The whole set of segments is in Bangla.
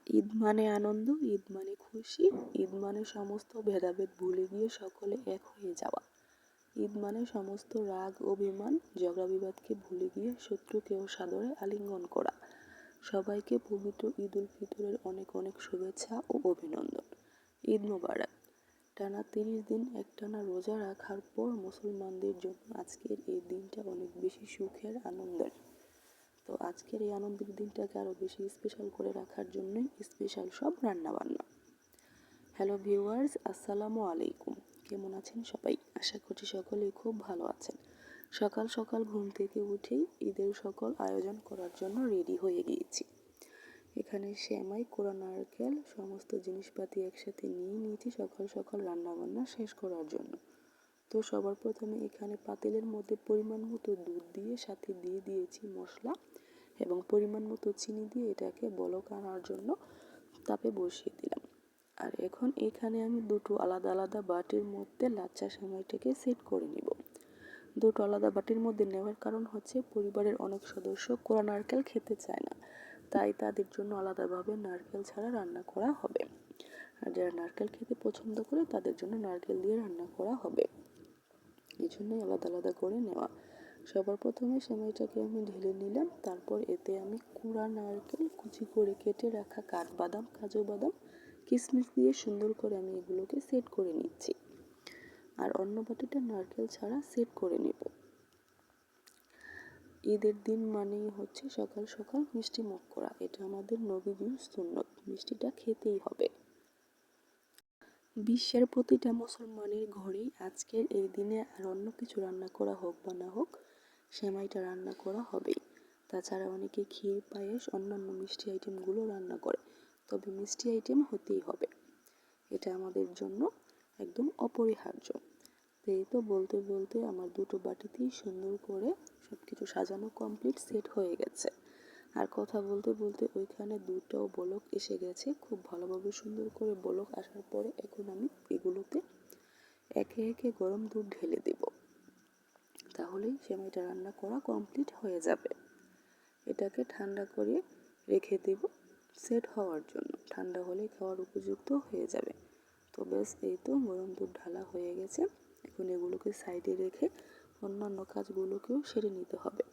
ঈদ মানে আনন্দ, ঈদ মানে খুশি, ঈদ মানে সমস্ত ভেদাভেদ ভুলে গিয়ে সকলে এক হয়ে যাওয়া। ঈদ মানে সমস্ত রাগ অভিমান ঝগড়া বিবাদকে ভুলে গিয়ে শত্রুকেও সাদরে আলিঙ্গন করা। সবাইকে পবিত্র ঈদ উল ফিতরের অনেক অনেক শুভেচ্ছা ও অভিনন্দন। ঈদ মোবারক। টানা 30 দিন একটানা রোজা রাখার পর মুসলমানদের জন্য আজকের এই দিনটা অনেক বেশি সুখের, আনন্দের। তো আজকের এই আনন্দের দিনটাকে আরও বেশি স্পেশাল করে রাখার জন্যই স্পেশাল সব রান্নাবান্না। হ্যালো ভিউয়ার্স, আসসালামু আলাইকুম। কেমন আছেন সবাই? আশা করছি সকলেই খুব ভালো আছেন। সকাল সকাল ঘুম থেকে উঠেই ঈদের সকল আয়োজন করার জন্য রেডি হয়ে গিয়েছি। এখানে সেমাই, কোরা নারকেল সমস্ত জিনিসপাতি একসাথে নিয়ে নিয়েছি সকাল সকাল রান্নাবান্না শেষ করার জন্য। তো সবার প্রথমে এখানে পাতিলের মধ্যে পরিমাণ মতো দুধ দিয়ে সাথে দিয়ে দিয়েছি মশলা এবং পরিমাণ মতো চিনি দিয়ে এটাকে বলক আনার জন্য তাপে বসিয়ে দিলাম। আর এখন এখানে আমি দুটো আলাদা আলাদা বাটির মধ্যে লাচ্ছা সেমাইটাকে সেট করে নিব। দুটো আলাদা বাটির মধ্যে নেওয়ার কারণ হচ্ছে পরিবারের অনেক সদস্য কোরা নারকেল খেতে চায় না, তাই তাদের জন্য আলাদাভাবে নারকেল ছাড়া রান্না করা হবে। আর যারা নারকেল খেতে পছন্দ করে তাদের জন্য নারকেল দিয়ে রান্না করা হবে, এই জন্যই আলাদা আলাদা করে নেওয়া। সবার প্রথমে সেমাইটাকে আমি ঢেলে নিলাম, তারপর এতে আমি কোরা নারকেল কুচি করে কেটে রাখা কাঠবাদাম, কাজু বাদাম, কিশমিশ দিয়ে সুন্দর করে আমি এগুলোকে সেট করে নিচ্ছি। আর অন্য বাটিটা নারকেল ছাড়া সেট করে নেব। ঈদের দিন মানেই হচ্ছে সকাল সকাল মিষ্টি মুখ করা, এটা আমাদের নবীজির সুন্নত, মিষ্টিটা খেতেই হবে। বিশ্বের প্রতিটা মুসলমানের ঘরেই আজকের এই দিনে আর অন্য কিছু রান্না করা হোক বা না হোক, সেমাইটা রান্না করা হবেই। তাছাড়া অনেকে ক্ষীর, পায়েস, অন্যান্য মিষ্টি আইটেমগুলো রান্না করে, তবে মিষ্টি আইটেম হতেই হবে, এটা আমাদের জন্য একদম অপরিহার্য। এই তো বলতে বলতে আমার দুটো বাটিতেই সুন্দর করে সব কিছু সাজানো কমপ্লিট, সেট হয়ে গেছে। আর কথা বলতে বলতে ওইখানে দুটোও বলক এসে গেছে, খুব ভালোভাবে সুন্দর করে বলক আসার পরে এখন আমি এগুলোতে একে একে গরম দুধ ঢেলে দেব, তাহলেই সেমাইটা রান্না করা কমপ্লিট হয়ে যাবে। এটাকে ঠান্ডা করে রেখে দেব সেট হওয়ার জন্য, ঠান্ডা হলে খাওয়ার উপযুক্ত হয়ে যাবে। তো বেশ, এই তো গরম দুধ ঢালা হয়ে গেছে। এখন এগুলোকে সাইডে রেখে অন্যান্য কাজগুলোকেও সেরে নিতে হবে।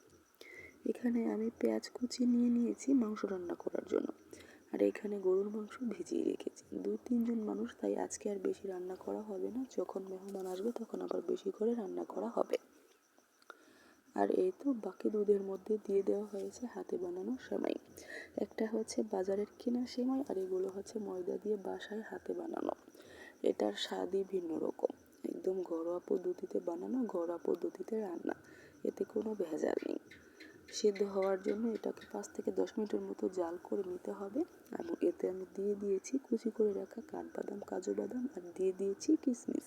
এখানে আমি পেঁয়াজ কুচি নিয়ে নিয়েছি মাংস রান্না করার জন্য, আর এখানে গরুর মাংস ভিজিয়ে রেখেছি। 2-3 জন মানুষ, তাই আজকে আর বেশি রান্না করা হবে না, যখন মেহমান আসবে তখন আবার বেশি করে রান্না করা হবে। আর এই তো বাকি দুধের মধ্যে দিয়ে দেওয়া হয়েছে হাতে বানানো সেমাই। একটা হচ্ছে বাজারের কেনা সেমাই, আর এগুলো হচ্ছে ময়দা দিয়ে বাসায় হাতে বানানো। এটার স্বাদই ভিন্ন রকম, একদম ঘরোয়া পদ্ধতিতে বানানো, ঘরোয়া পদ্ধতিতে রান্না, এতে কোনো ভেজাল নেই। সিদ্ধ হওয়ার জন্য এটাকে 5 থেকে 10 মিনিটের মতো জাল করে নিতে হবে। এবং এতে আমি দিয়ে দিয়েছি কুচি করে রাখা কাঠবাদাম, কাজু বাদাম, আর দিয়ে দিয়েছি কিশমিশ।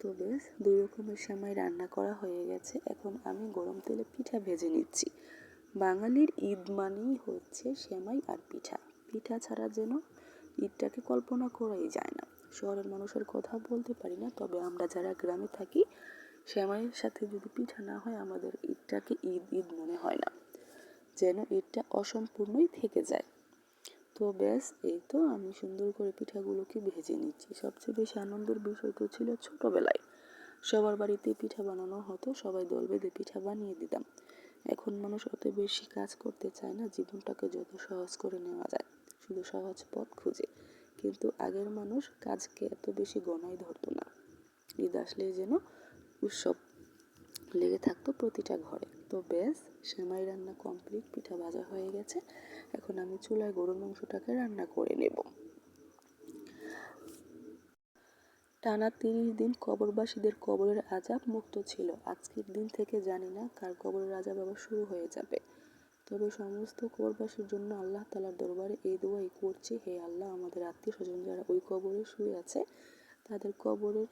তো বেশ, 2 রকমের সেমাই রান্না করা হয়ে গেছে। এখন আমি গরম তেলে পিঠা ভেজে নিচ্ছি। বাঙালির ঈদ মানেই হচ্ছে সেমাই আর পিঠা, পিঠা ছাড়া যেন ঈদটাকে কল্পনা করাই যায় না। শহরের মানুষের কথা বলতে পারি না, তবে আমরা যারা গ্রামে থাকি, সেমাইয়ের সাথে যদি পিঠা না হয় আমাদের ঈদটাকে ঈদ ঈদ মনে হয় না, যেন ঈদটা অসম্পূর্ণই থেকে যায়। তো ব্যাস, এই তো আমি সুন্দর করে পিঠাগুলোকে ভেজে নিচ্ছি। সবচেয়ে বেশি আনন্দের বিষয় তো ছিল ছোটবেলায় সবার বাড়িতে পিঠা বানানো হতো, সবাই দল বেঁধে পিঠা বানিয়ে দিতাম। এখন মানুষ অত বেশি কাজ করতে চায় না, জীবনটাকে যত সহজ করে নেওয়া যায় শুধু সহজ পথ খুঁজে। কিন্তু আগের মানুষ কাজকে এত বেশি গণাই ধরতো না, ঈদ আসলেই যেন উৎসব লেগে থাকতো প্রতিটা ঘরে। তো বেশ, সেমাই রান্না কমপ্লিট, পিঠা ভাজা হয়ে গেছে। এখন আমি চুলায় গরুর মাংসটাকে রান্না করে নেব। টানা 30 দিন কবরবাসীদের কবরের আযাব মুক্ত ছিল। আজকের দিন থেকে জানি না কার কবরের আযাব আবার শুরু হয়ে যাবে। তবে সমস্ত কবরবাসীর জন্য আল্লাহ তাআলার দরবারে এই দোয়াই করছি, হে আল্লাহ, আমাদের আত্মীয় স্বজন যারা ওই কবরে শুয়ে আছে তাদের কবরের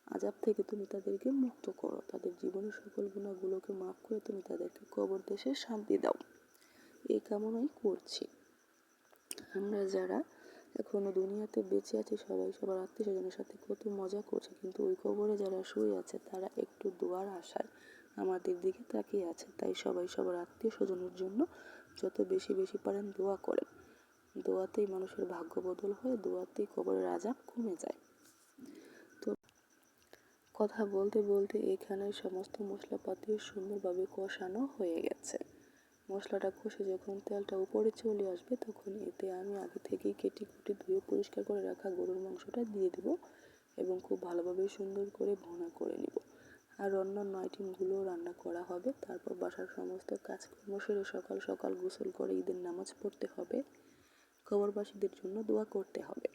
আযাব থেকে তুমি তাদেরকে মুক্ত করো, তাদের জীবনের সকল গুনাহগুলোকে মাফ করে তুমি তাদেরকে কবর দেশে শান্তি দাও, এই কামনাই করছি। আমরা যারা এখনো দুনিয়াতে বেঁচে আছি সবাই সবার আত্মীয় স্বজনের সাথে কত মজা করছে, কিন্তু ওই কবরে যারা শুয়ে আছে তারা একটু দোয়ার আশায় আমাদের দিকে তাকিয়ে আছে। তাই সবাই সবার আত্মীয় স্বজনের জন্য যত বেশি বেশি পারেন দোয়া করেন। দোয়াতেই মানুষের ভাগ্য বদল হয়, দোয়াতেই কবরের আযাব কমে যায়। তো কথা বলতে বলতে এখানে সমস্ত মশলাপাতিও সুন্দরভাবে কষানো হয়ে গেছে। মশলাটা কষে যখন তেলটা উপরে চলে আসবে তখন এতে আমি আগে থেকেই কেটে কুটে ধুয়ে পরিষ্কার করে রাখা গরুর মাংসটা দিয়ে দেব এবং খুব ভালোভাবে সুন্দর করে ভুনা করে নেব। আর অন্যান্য আইটেমগুলো রান্না করা হবে। তারপর বাসার সমস্ত কাজকর্ম সেরে সকাল সকাল গোসল করে ঈদের নামাজ পড়তে হবে, কবরবাসীদের জন্য দোয়া করতে হবে।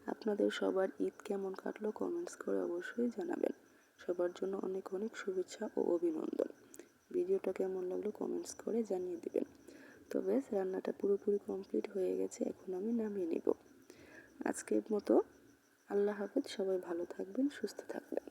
আপনাদের সবার ঈদ কেমন কাটলো কমেন্টস করে অবশ্যই জানাবেন। সবার জন্য অনেক অনেক শুভেচ্ছা ও অভিনন্দন। ভিডিওটা কেমন লাগলো কমেন্টস করে জানিয়ে দিবেন। তো বেশ, রান্নাটা পুরোপুরি কমপ্লিট হয়ে গেছে, এখন আমি নামিয়ে নিব। আজকের মতো আল্লাহ হাফেজ, সবাই ভালো থাকবেন, সুস্থ থাকবেন।